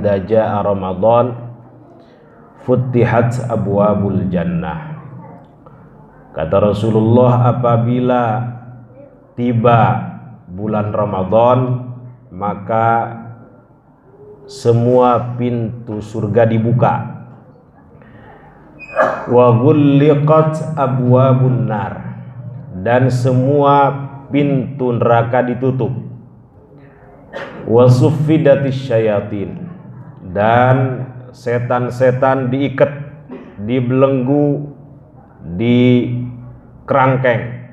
idza jaa Ramadan futtihat abwabul jannah. Kata Rasulullah, apabila tiba bulan Ramadan maka semua pintu surga dibuka. Wa ghulliqat abwabun nar, dan semua pintu neraka ditutup. Wa suffidatis syayatin, dan setan-setan diikat, dibelenggu, dikerangkeng.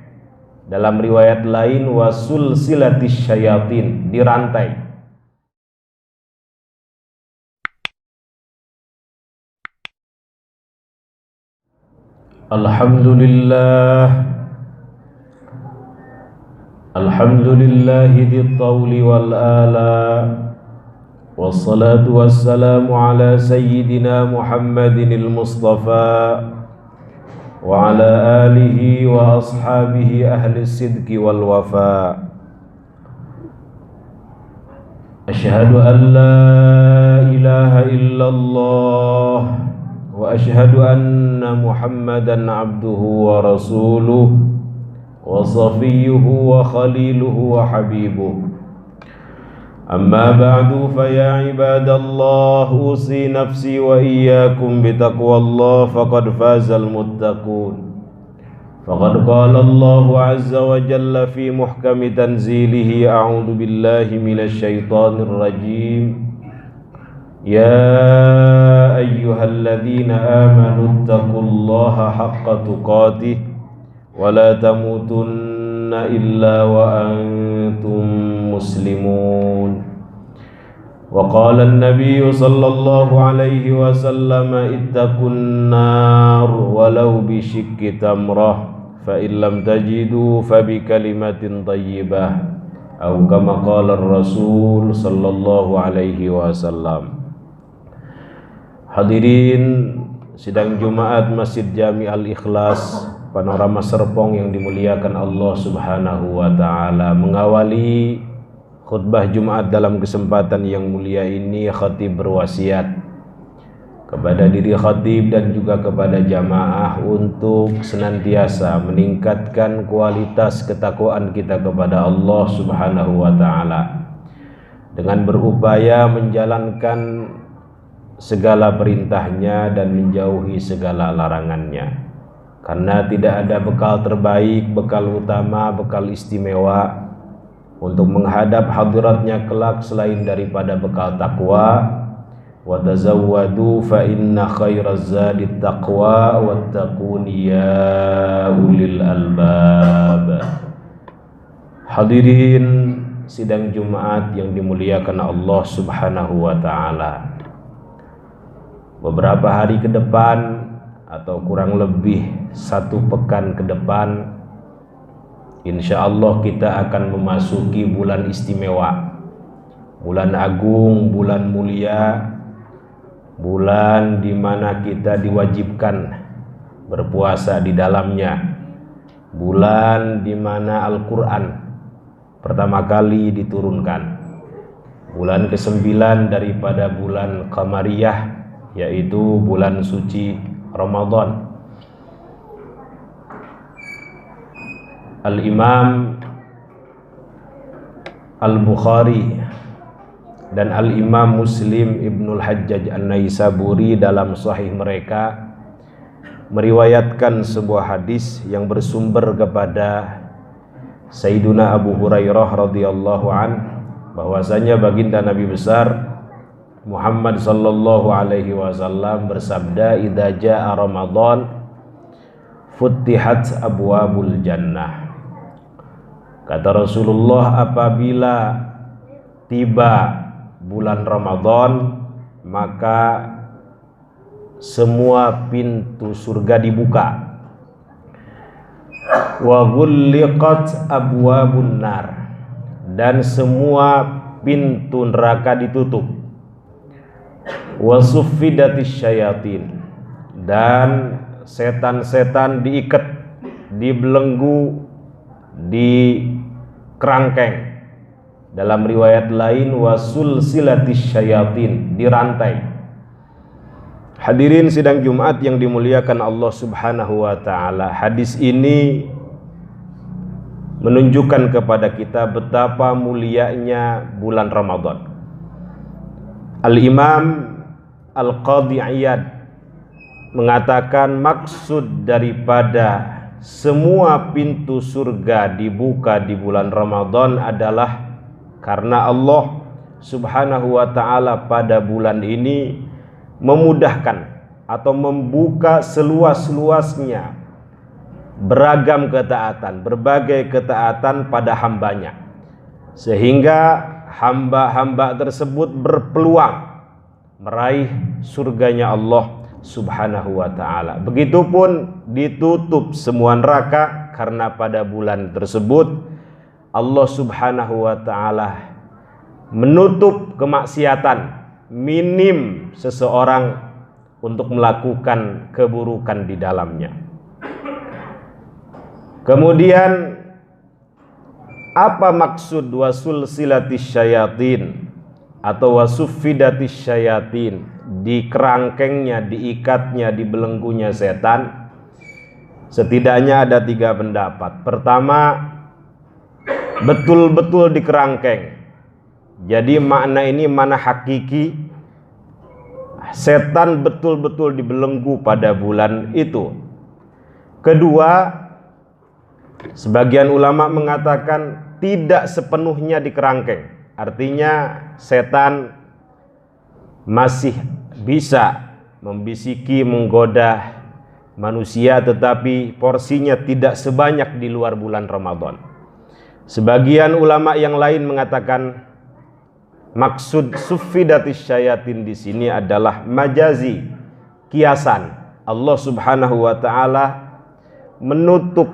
Dalam riwayat lain wasul silatis syayatin, dirantai. Alhamdulillahi dit-tawli wal ala, wassalatu wassalamu ala sayyidina Muhammadinil Mustafa wa ala alihi wa ashabihi ahli sidqi wal wafa. Asyhadu an la ilaha illallah wa asyhadu anna Muhammadan abduhu wa rasuluh wa safiyyuhu wa khaliluhu wa habibuh. Amma ba'du, fa ya ibadallah, usi nafsi wa iyyakum bitaqwallah, faqad fazal muttaqun. Faqad qala Allah azza wa jalla fi muhkami tanzilihi, a'udzu billahi minasy syaithanir rajim. Ya ayyuhalladzina amanu taqullaha haqqa tuqatih wa la tamutunna illa wa antum muslimun. Wa qala an-nabiy sallallahu alaihi wasallam, ittaqun nar walau bi shiqqi tamrah, fa in lam tajidu fa bi kalimatin thayyibah, atau kama qala ar-rasul sallallahu alaihi wasallam. Hadirin sidang Jumat Masjid Jami Al-Ikhlas Panorama Serpong yang dimuliakan Allah Subhanahu wa taala, mengawali khutbah Jumat dalam kesempatan yang mulia ini, khatib berwasiat kepada diri khatib dan juga kepada jamaah untuk senantiasa meningkatkan kualitas ketakwaan kita kepada Allah Subhanahu wa taala dengan berupaya menjalankan segala perintahnya dan menjauhi segala larangannya. Karena tidak ada bekal terbaik, bekal utama, bekal istimewa untuk menghadap hadiratnya kelak selain daripada bekal takwa. Wa tazawwadu fa inna khairaz zadi taqwa wattaquni ya ulil albab. Hadirin sidang Jumat yang dimuliakan Allah Subhanahu wa taala. Beberapa hari ke depan atau kurang lebih 1 pekan ke depan, insya Allah kita akan memasuki bulan istimewa, bulan agung, bulan mulia, bulan di mana kita diwajibkan berpuasa di dalamnya, bulan di mana Al-Quran pertama kali diturunkan, bulan ke-9 daripada bulan Qamariyah, yaitu bulan suci Ramadan. Al-Imam Al-Bukhari dan Al-Imam Muslim Ibnul Hajjaj An-Naisaburi dalam sahih mereka meriwayatkan sebuah hadis yang bersumber kepada Sayyiduna Abu Hurairah radhiyallahu an, bahwasanya baginda Nabi besar Muhammad sallallahu alaihi wasallam bersabda, idza jaa Ramadan futtihat abwabul jannah. Kata Rasulullah, apabila tiba bulan Ramadan maka semua pintu surga dibuka. Wa ghulliqat abwabun nar, dan semua pintu neraka ditutup. Wa suffidatis syayatin, dan setan-setan diikat, dibelenggu, dikerangkeng. Dalam riwayat lain wasulsilatis syayatin, dirantai. Hadirin sidang Jumat yang dimuliakan Allah Subhanahu wa taala. Hadis ini menunjukkan kepada kita betapa mulianya bulan Ramadan. Al-Imam Al-Qadhi Iyad mengatakan maksud daripada semua pintu surga dibuka di bulan Ramadan adalah karena Allah Subhanahu wa taala pada bulan ini memudahkan atau membuka seluas-luasnya beragam ketaatan, berbagai ketaatan pada hambanya, sehingga hamba-hamba tersebut berpeluang meraih surganya Allah Subhanahu wa taala. Begitupun ditutup semua neraka karena pada bulan tersebut Allah Subhanahu wa taala menutup kemaksiatan, minim seseorang untuk melakukan keburukan di dalamnya. Kemudian apa maksud wasulsilatis syayatin atau wasuffidatis syayatin, dikerangkengnya, diikatnya, dibelenggunya setan? Setidaknya ada 3 pendapat. Pertama, betul-betul dikerangkeng. Jadi makna ini mana hakiki, setan betul-betul dibelenggu pada bulan itu. Kedua, sebagian ulama mengatakan tidak sepenuhnya dikerangkeng. Artinya setan masih bisa membisiki, menggoda manusia, tetapi porsinya tidak sebanyak di luar bulan Ramadan. Sebagian ulama yang lain mengatakan maksud suffidatis syayatin di sini adalah majazi, kiasan. Allah Subhanahu wa taala menutup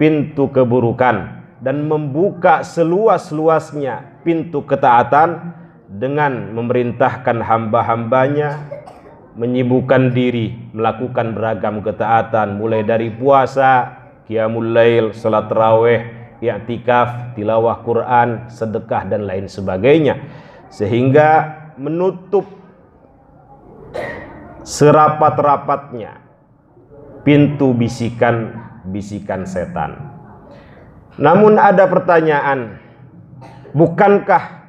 pintu keburukan dan membuka seluas-luasnya pintu ketaatan dengan memerintahkan hamba-hambanya menyibukkan diri melakukan beragam ketaatan, mulai dari puasa, qiyamul lail, salat tarawih, i'tikaf, tilawah Quran, sedekah dan lain sebagainya, sehingga menutup serapat-rapatnya pintu bisikan setan. Namun ada pertanyaan, bukankah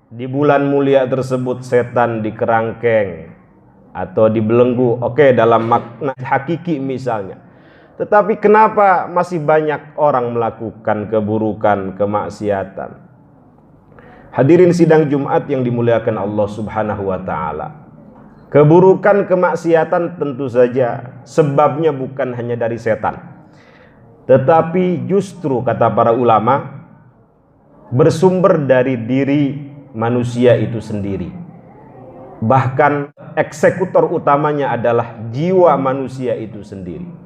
di bulan mulia tersebut setan dikerangkeng atau dibelenggu? Oke, dalam makna hakiki misalnya. Tetapi kenapa masih banyak orang melakukan keburukan, kemaksiatan? Hadirin sidang Jumat yang dimuliakan Allah Subhanahu wa taala. Keburukan, kemaksiatan tentu saja sebabnya bukan hanya dari setan, tetapi justru kata para ulama bersumber dari diri manusia itu sendiri. Bahkan eksekutor utamanya adalah jiwa manusia itu sendiri.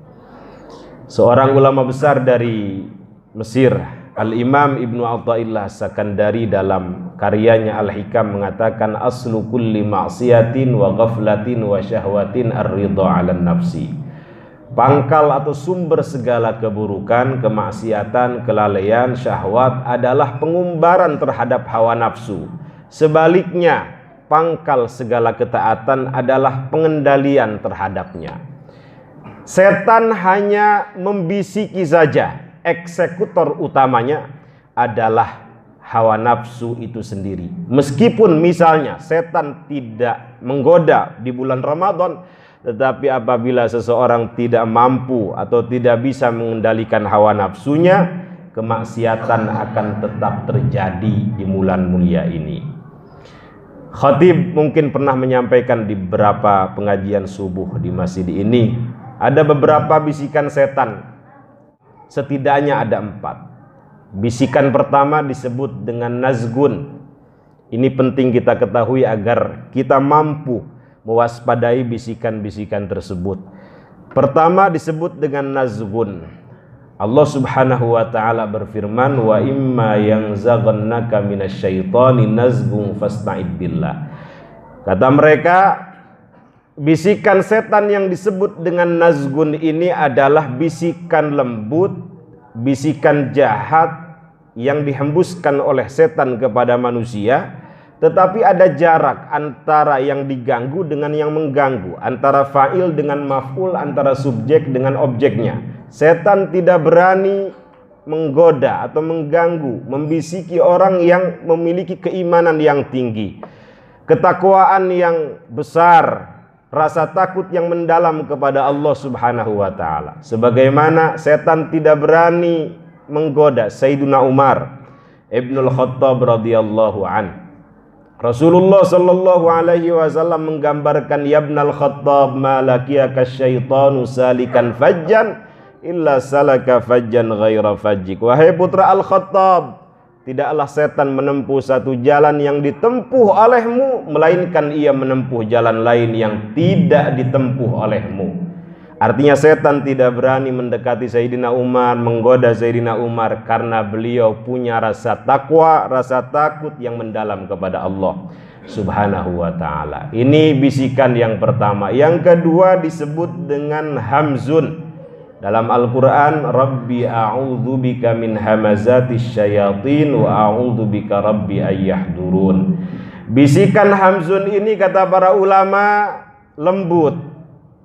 Seorang ulama besar dari Mesir, Al-Imam Ibnu Athaillah Sakandari, dalam karyanya Al-Hikam mengatakan aslu kulli ma'siyatin wa ghaflatin wa syahwatin ar-ridha 'alan nafsi. Pangkal atau sumber segala keburukan, kemaksiatan, kelalaian, syahwat adalah pengumbaran terhadap hawa nafsu. Sebaliknya, pangkal segala ketaatan adalah pengendalian terhadapnya. Setan hanya membisiki saja, eksekutor utamanya adalah hawa nafsu itu sendiri. Meskipun misalnya setan tidak menggoda di bulan Ramadan, tetapi apabila seseorang tidak mampu atau tidak bisa mengendalikan hawa nafsunya, kemaksiatan akan tetap terjadi di bulan mulia ini. Khatib mungkin pernah menyampaikan di beberapa pengajian subuh di masjid ini, ada beberapa bisikan setan, setidaknya ada 4. Bisikan pertama disebut dengan nazgun. Ini penting kita ketahui agar kita mampu mewaspadai bisikan-bisikan tersebut. Pertama disebut dengan nazgun. Allah Subhanahu wa taala berfirman, wa imma yanzaghannaka minasyaitani nazgun fasta'id billah. Kata mereka, bisikan setan yang disebut dengan nazgun ini adalah bisikan lembut, bisikan jahat yang dihembuskan oleh setan kepada manusia, tetapi ada jarak antara yang diganggu dengan yang mengganggu, antara fa'il dengan maf'ul, antara subjek dengan objeknya. Setan tidak berani menggoda atau mengganggu, membisiki orang yang memiliki keimanan yang tinggi, ketakwaan yang besar, rasa takut yang mendalam kepada Allah Subhanahu wa taala. Sebagaimana setan tidak berani menggoda Sayyidina Umar Ibnul Khattab radhiyallahu an. Rasulullah sallallahu alaihi wasallam menggambarkan, ya Ibnul Khattab, ma lakiyaka syaitanu salikan fajjan illa salaka fajjan ghaira fajjik. Wahai putra Al-Khattab, tidaklah setan menempuh satu jalan yang ditempuh olehmu, melainkan ia menempuh jalan lain yang tidak ditempuh olehmu. Artinya setan tidak berani mendekati Sayyidina Umar, menggoda Sayyidina Umar, karena beliau punya rasa takwa, rasa takut yang mendalam kepada Allah Subhanahu wa ta'ala. Ini bisikan yang pertama. Yang kedua disebut dengan hamzun. Dalam Al-Quran, Rabbi a'udzubika min hamazatis syayatin wa a'udzubika Rabbi ayyahdurun. Bisikan hamzun ini, kata para ulama, lembut,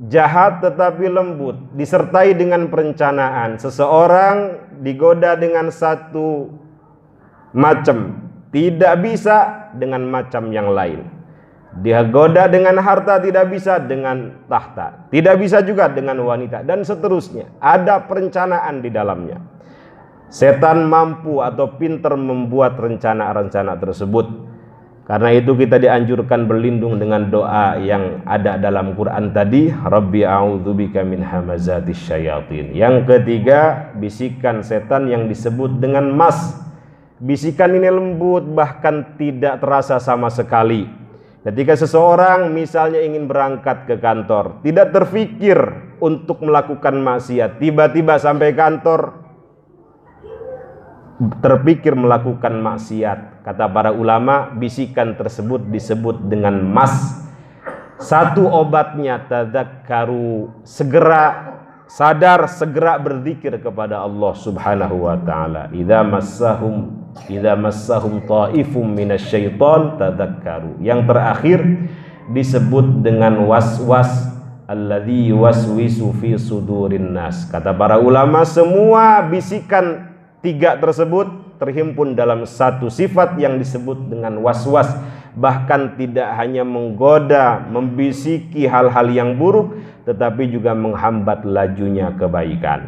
jahat tetapi lembut, disertai dengan perencanaan. Seseorang digoda dengan satu macam, tidak bisa dengan macam yang lain. Dia goda dengan harta, tidak bisa dengan tahta, tidak bisa juga dengan wanita, dan seterusnya. Ada perencanaan di dalamnya. Setan mampu atau pintar membuat rencana-rencana tersebut. Karena itu kita dianjurkan berlindung dengan doa yang ada dalam Quran tadi, Rabbi a'udzubika min hamazatis syayatin. Yang ketiga, bisikan setan yang disebut dengan mas. Bisikan ini lembut, bahkan tidak terasa sama sekali. Ketika seseorang misalnya ingin berangkat ke kantor, tidak terfikir untuk melakukan maksiat, tiba-tiba sampai kantor terpikir melakukan maksiat. Kata para ulama, bisikan tersebut disebut dengan mas. Satu obatnya tadzakkaru, segera sadar, segera berzikir kepada Allah Subhanahu wa taala. Idza massahum ta'ifum minasyaiton tadzakkaru. Yang terakhir disebut dengan waswas, alladzi yuwaswisu fi sudurin nas. Kata para ulama, semua bisikan tiga tersebut terhimpun dalam satu sifat yang disebut dengan waswas. Bahkan tidak hanya menggoda, membisiki hal-hal yang buruk, tetapi juga menghambat lajunya kebaikan.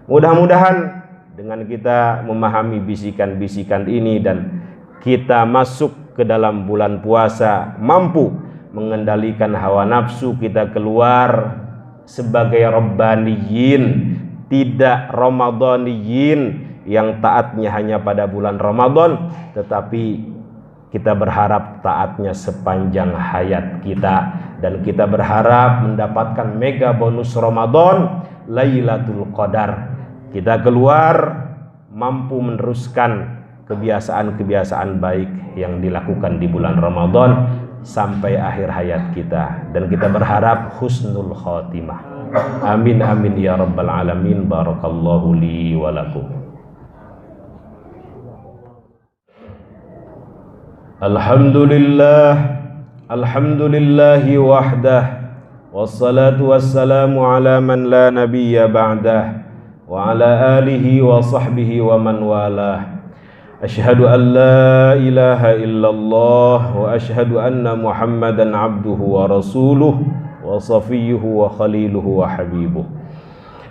Mudah-mudahan dengan kita memahami bisikan-bisikan ini dan kita masuk ke dalam bulan puasa, mampu mengendalikan hawa nafsu kita, keluar sebagai rabbaniyin, tidak ramadhaniyin yang taatnya hanya pada bulan Ramadan, tetapi kita berharap taatnya sepanjang hayat kita, dan kita berharap mendapatkan mega bonus Ramadan, Lailatul Qadar. Kita keluar mampu meneruskan kebiasaan-kebiasaan baik yang dilakukan di bulan Ramadan sampai akhir hayat kita, dan kita berharap husnul khotimah. Amin amin ya rabbal alamin. Barakallahu li wa lakum. Alhamdulillahi wahdah, wassalatu wassalamu ala man la nabiyya ba'dah, wa ala alihi wa sahbihi wa man walah. Ashhadu an la ilaha illallah wa ashhadu anna Muhammadan abduhu wa rasuluh wa safiyyuhu wa khaliluhu wa habibuh.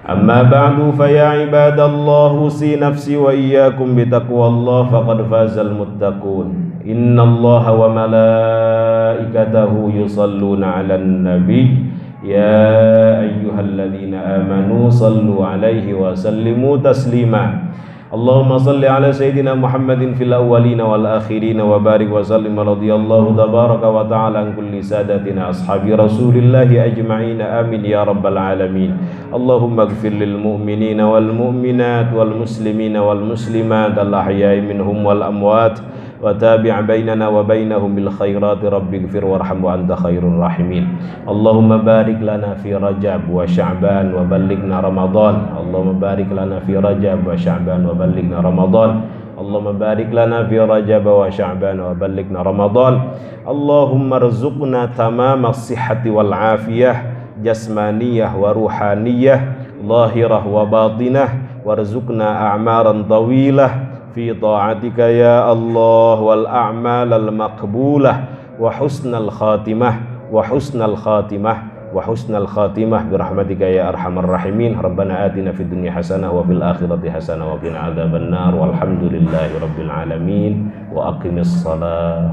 Amma ba'du, fa ya ibadallah, usi nafsi wa iyyakum bitaqwallah, faqad fazal muttaqun. Innallaha wa malaikatahu yusalluna 'alan nabi, ya ayyuhalladzina amanu sallu 'alaihi wa sallimu taslima. Allahumma salli ala sayyidina Muhammadin fil awwalina wal akhirina wa barik wa sallim. Radhiyallahu tabaraka wa ta'ala an kulli sadatina ashabi rasulillahi ajma'ina, amin ya rabbal alamin. Allahumma ighfir lil mu'minina wal mu'minat wal muslimina wal muslimat al ahya'i minhum wal amwat, wa tabi' bainana wa bainahum bil khairati rabbighfir warham wa anta khairur rahimin. Allahumma barik lana fi Rajab wa Sya'ban wa ballighna Ramadan. Allahumma barik lana fi Rajab wa Sya'ban wa ballighna Ramadan. Allahumma barik lana fi Rajab wa Sya'ban wa ballighna Ramadan. Allahumma rzuqna tamamas sihhati wal afiyah jasmaniyah wa ruhaniyah lahirah wa batinah warzuqna a'maran tawilah fi ta'atika ya Allah wal a'mal al maqbulah wa husnal khatimah wa husnal khatimah wa husnal khatimah birahmatika ya arhamar rahimin. Rabbana atina fid dunya hasanah wa fil akhirati hasanah wa qina adzabannar walhamdulillahi rabbil alamin wa aqimis salat.